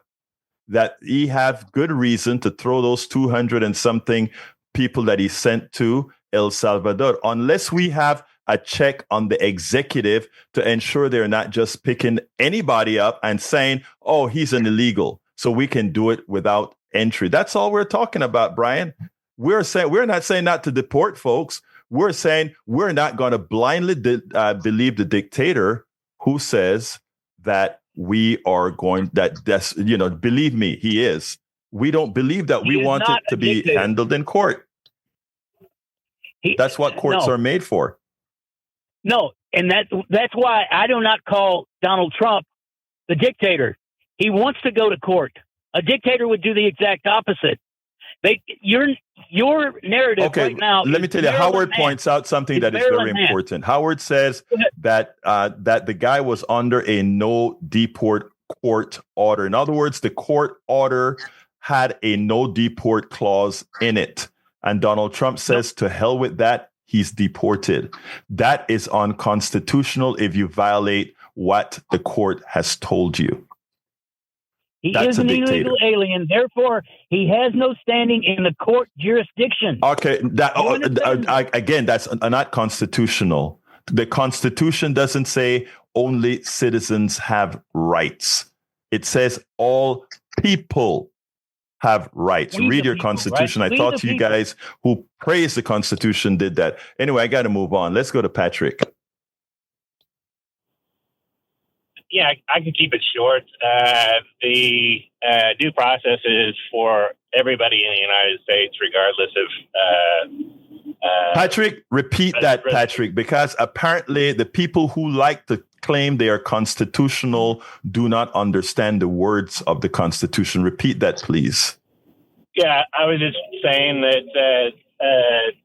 that he have good reason to throw those 200 and something people that he sent to El Salvador, unless we have a check on the executive to ensure they're not just picking anybody up and saying, oh, he's an illegal, so we can do it without entry. That's all we're talking about, Brian. We're not saying not to deport folks. We're saying we're not going to blindly believe the dictator who says that we are going, that's, believe me, he is. We don't believe that. We want it to be handled in court. That's what courts are made for. No, and that's why I do not call Donald Trump the dictator. He wants to go to court. A dictator would do the exact opposite. Your narrative right now. Let me tell you, Howard points out something that is very important. Howard says that the guy was under a no deport court order. In other words, the court order had a no deport clause in it. And Donald Trump says, to hell with that, he's deported. That is unconstitutional if you violate what the court has told you. He is an illegal alien. Therefore, he has no standing in the court jurisdiction. Okay. Again, that's not constitutional. The Constitution doesn't say only citizens have rights. It says all people have rights. Read your Constitution. Right? I thought you guys who praise the Constitution did that. Anyway, I got to move on. Let's go to Patrick. Yeah, I can keep it short. The due process is for everybody in the United States, regardless of... Patrick, repeat that, Patrick, because apparently the people who like to claim they are constitutional do not understand the words of the Constitution. Repeat that, please. Yeah, I was just saying that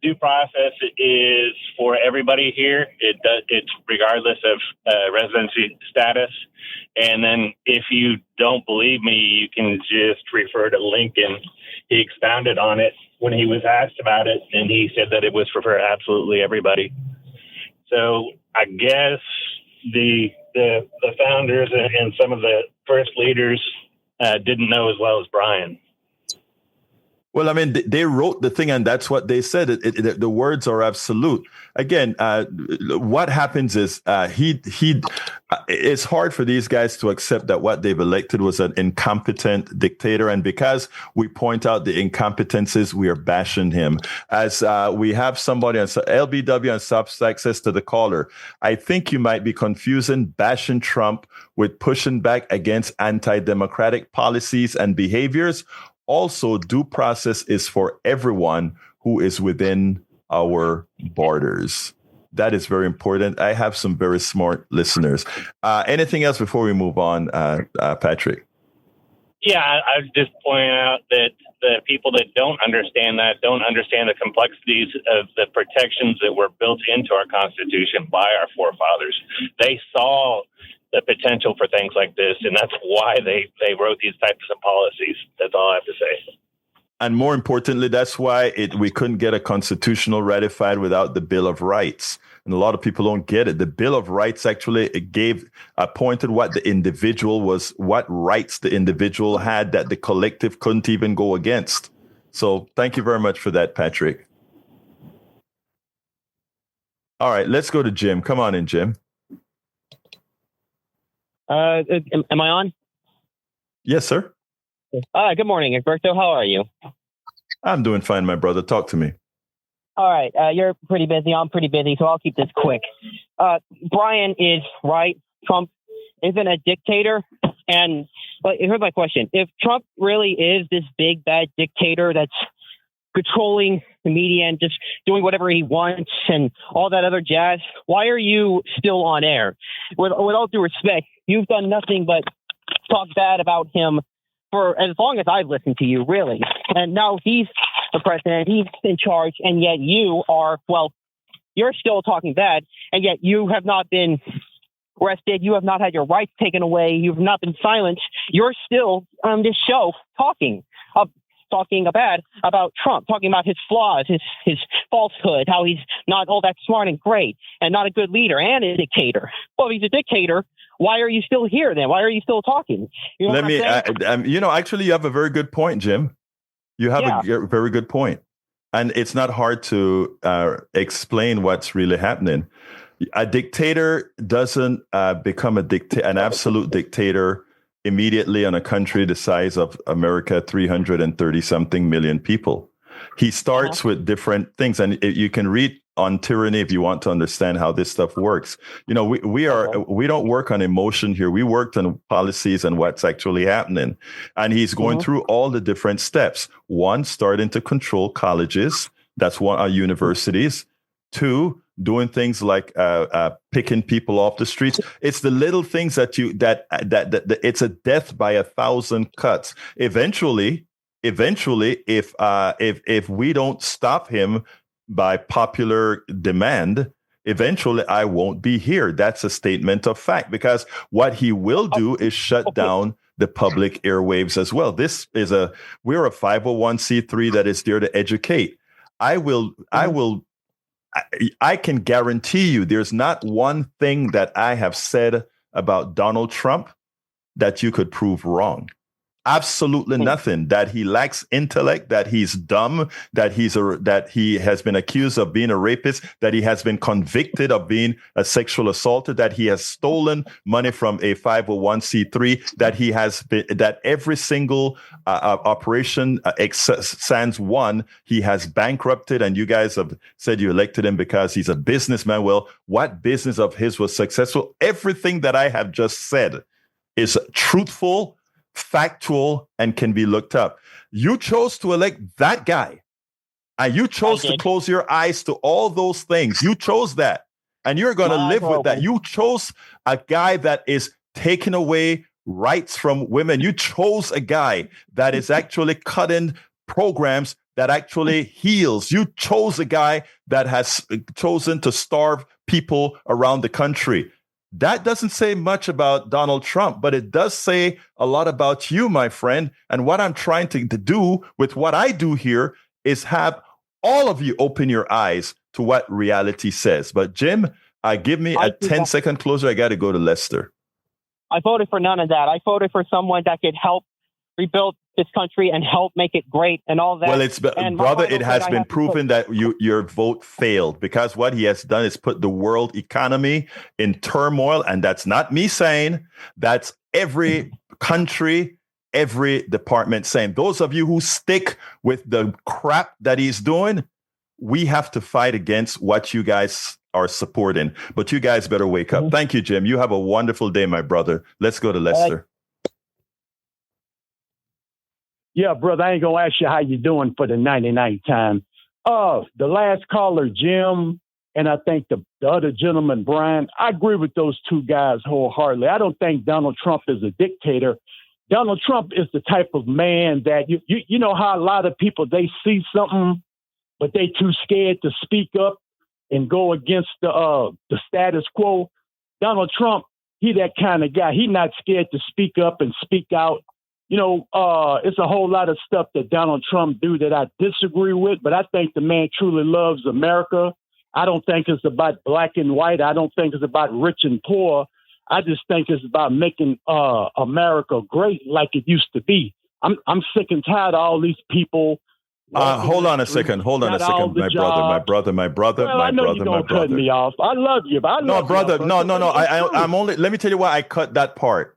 due process is for everybody here. It's regardless of residency status. And then if you don't believe me, you can just refer to Lincoln. He expounded on it when he was asked about it, and he said that it was for absolutely everybody. So I guess the founders and some of the first leaders didn't know as well as Brian. Well, I mean, they wrote the thing, and that's what they said. The words are absolute. Again, what happens is it's hard for these guys to accept that what they've elected was an incompetent dictator. And because we point out the incompetences, we are bashing him. As we have somebody on LBW on Substack says to the caller, I think you might be confusing bashing Trump with pushing back against anti-democratic policies and behaviors. Also, due process is for everyone who is within our borders. That is very important. I have some very smart listeners. Anything else before we move on, Patrick? Yeah, I was just pointing out that the people that don't understand the complexities of the protections that were built into our Constitution by our forefathers. They saw the potential for things like this, and that's why they wrote these types of policies. That's all I have to say. And more importantly, that's why we couldn't get a constitutional ratified without the Bill of Rights. And a lot of people don't get it. The Bill of Rights actually pointed what the individual was, what rights the individual had that the collective couldn't even go against. So thank you very much for that, Patrick. All right, let's go to Jim. Come on in, Jim. Am I on? Yes, sir. Good morning, Egberto. How are you? I'm doing fine, my brother. Talk to me. All right. You're pretty busy. I'm pretty busy, so I'll keep this quick. Brian is right. Trump isn't a dictator. But here's my question. If Trump really is this big, bad dictator that's controlling comedian, just doing whatever he wants and all that other jazz. Why are you still on air? With all due respect, you've done nothing but talk bad about him for as long as I've listened to you, really. And now he's the president, he's in charge, and yet you are, well, you're still talking bad, and yet you have not been arrested, you have not had your rights taken away, you've not been silenced. You're still on this show talking bad about Trump, talking about his flaws, his falsehood, how he's not all that smart and great, and not a good leader, and a dictator. Well, if he's a dictator, why are you still here then? Why are you still talking? You know actually, you have a very good point, Jim. You have a very good point. And it's not hard to explain what's really happening. A dictator doesn't become an absolute dictator immediately on a country the size of America, 330-something million people. He starts with different things. And you can read on tyranny if you want to understand how this stuff works. You know, we don't work on emotion here. We worked on policies and what's actually happening. And he's going through all the different steps. One, starting to control colleges. That's one, universities. Two, doing things like picking people off the streets. It's the little things that it's a death by 1,000 cuts. Eventually, if we don't stop him by popular demand, eventually I won't be here. That's a statement of fact, because what he will do is shut down the public airwaves as well. We're a 501c3 that is there to educate. I can guarantee you there's not one thing that I have said about Donald Trump that you could prove wrong. Absolutely nothing. That he lacks intellect, that he's dumb, that he has been accused of being a rapist, that he has been convicted of being a sexual assaulter, that he has stolen money from a 501c3, that every single operation sans one, he has bankrupted, and you guys have said you elected him because he's a businessman. Well, what business of his was successful? Everything that I have just said is truthful, factual, and can be looked up. You chose to elect that guy, and you chose to close your eyes to all those things. You chose that, and you're going to live with that. You chose a guy that is taking away rights from women. You chose a guy that is actually cutting programs that actually heals. You chose a guy that has chosen to starve people around the country. That doesn't say much about Donald Trump, but it does say a lot about you, my friend. And what I'm trying to do with what I do here is have all of you open your eyes to what reality says. But Jim, give me a 10-second closer. I got to go to Lester. I voted for none of that. I voted for someone that could help rebuild this country and help make it great and all that. Well, brother, it has been proven that your vote failed, because what he has done is put the world economy in turmoil. And that's not me saying, that's every country, every department saying. Those of you who stick with the crap that he's doing, we have to fight against what you guys are supporting. But you guys better wake up. Thank you, Jim. You have a wonderful day, my brother. Let's go to Lester. Yeah, brother, I ain't going to ask you how you doing for the 99th time. The last caller, Jim, and I think the other gentleman, Brian, I agree with those two guys wholeheartedly. I don't think Donald Trump is a dictator. Donald Trump is the type of man that, you know how a lot of people, they see something, but they too scared to speak up and go against the status quo. Donald Trump, he that kind of guy. He not scared to speak up and speak out. You know, it's a whole lot of stuff that Donald Trump do that I disagree with, but I think the man truly loves America. I don't think it's about black and white. I don't think it's about rich and poor. I just think it's about making America great like it used to be. I'm sick and tired of all these people. Hold on a second, my brother. Well, I know you're gonna cut me off. I love you, but I'm only. Let me tell you why I cut that part.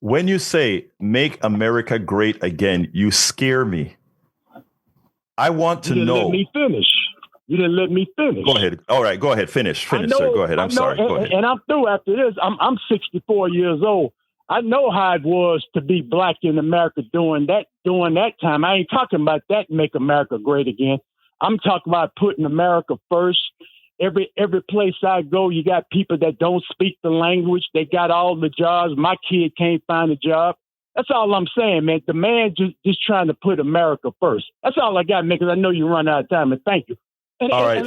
When you say make America great again, you scare me. I want to know. You didn't let me finish. Go ahead. All right, go ahead. Finish, sir. Go ahead. I'm sorry. Go ahead. And I'm through after this. I'm 64 years old. I know how it was to be black in America during that time. I ain't talking about that make America great again. I'm talking about putting America first. Every place I go, you got people that don't speak the language. They got all the jobs. My kid can't find a job. That's all I'm saying, man. The man just trying to put America first. That's all I got, man, because I know you run out of time, and thank you. All right,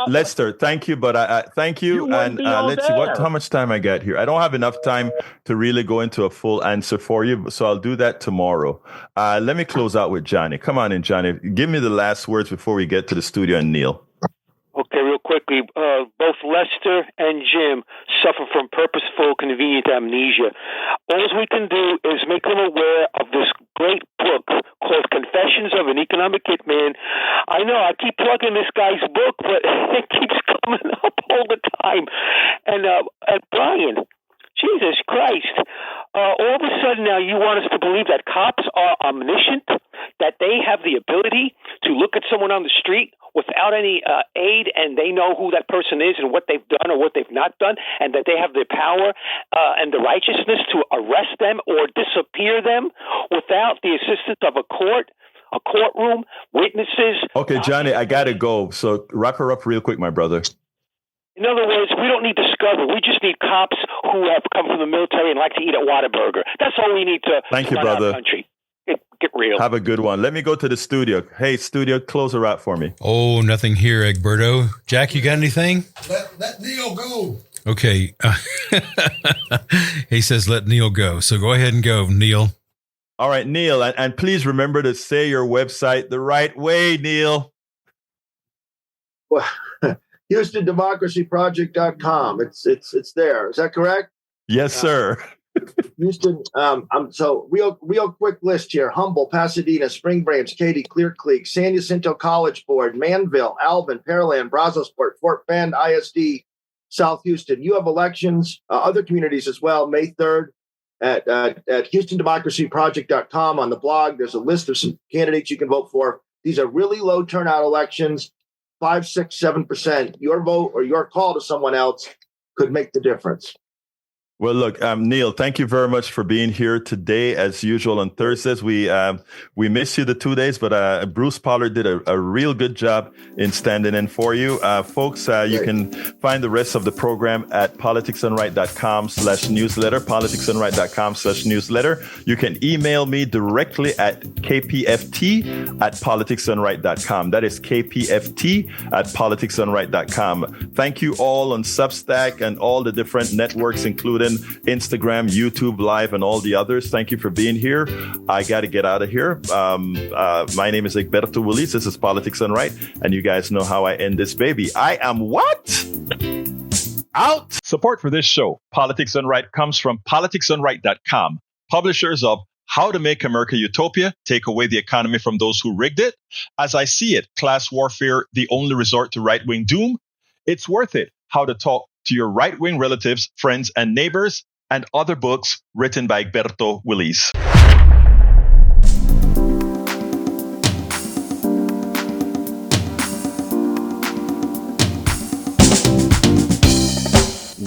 Lester, thank you, but I thank you, and let's see how much time I got here. I don't have enough time to really go into a full answer for you, so I'll do that tomorrow. Let me close out with Johnny. Come on in, Johnny. Give me the last words before we get to the studio and Neil. Okay, real quickly, both Lester and Jim suffer from purposeful, convenient amnesia. All we can do is make them aware of this great book called Confessions of an Economic Hitman. I know I keep plugging this guy's book, but it keeps coming up all the time. And Brian, Jesus Christ, all of a sudden now you want us to believe that cops are omniscient, that they have the ability to look at someone on the street without any aid, and they know who that person is and what they've done or what they've not done, and that they have the power and the righteousness to arrest them or disappear them without the assistance of a courtroom, witnesses. Okay, Johnny, I got to go. So wrap her up real quick, my brother. In other words, we don't need discovery. We just need cops who have come from the military and like to eat at Whataburger. That's all we need to Thank you, run brother. our country. Get real. Have a good one. Let me go to the studio. Hey, studio, close her out for me. Oh, nothing here, Egberto. Jack, you got anything? Let Neil go. Okay. He says let Neil go. So go ahead and go, Neil. All right, Neil, and please remember to say your website the right way, Neil. Well, HoustonDemocracyProject.com. It's there. Is that correct? Yes, sir. Houston. So real quick list here: Humble, Pasadena, Spring Branch, Katy, Clear Creek, San Jacinto College Board, Manville, Alvin, Pearland, Brazosport, Fort Bend, ISD, South Houston. You have elections, other communities as well. May 3rd at HoustonDemocracyProject.com. On the blog, there's a list of some candidates you can vote for. These are really low turnout elections. 5, 6, 7%. Your vote or your call to someone else could make the difference. Well, look, Neil, thank you very much for being here today. As usual on Thursdays, we miss you the 2 days, but Bruce Pollard did a real good job in standing in for you. Folks, you can find the rest of the program at politicsdoneright.com/newsletter, politicsdoneright.com/newsletter. You can email me directly at kpft@politicsdoneright.com. That is kpft@politicsdoneright.com. Thank you all on Substack and all the different networks, including Instagram, YouTube Live, and all the others. Thank you for being here. I got to get out of here. My name is Egberto Willies. This is Politics Done Right, and you guys know how I end this baby. I am what? Out. Support for this show, Politics Done Right, comes from politicsdoneright.com, publishers of How to Make America Utopia, Take Away the Economy from Those Who Rigged It, As I See It, Class Warfare, The Only Resort to Right-Wing Doom, It's Worth It, How to Talk to Your Right-Wing Relatives, Friends, and Neighbors, and other books written by Egberto Willies.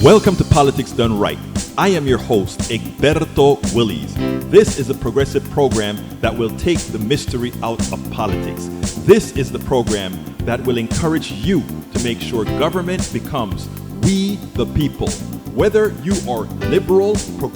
Welcome to Politics Done Right. I am your host, Egberto Willies. This is a progressive program that will take the mystery out of politics. This is the program that will encourage you to make sure government becomes we the people. Whether you are liberal, progressive,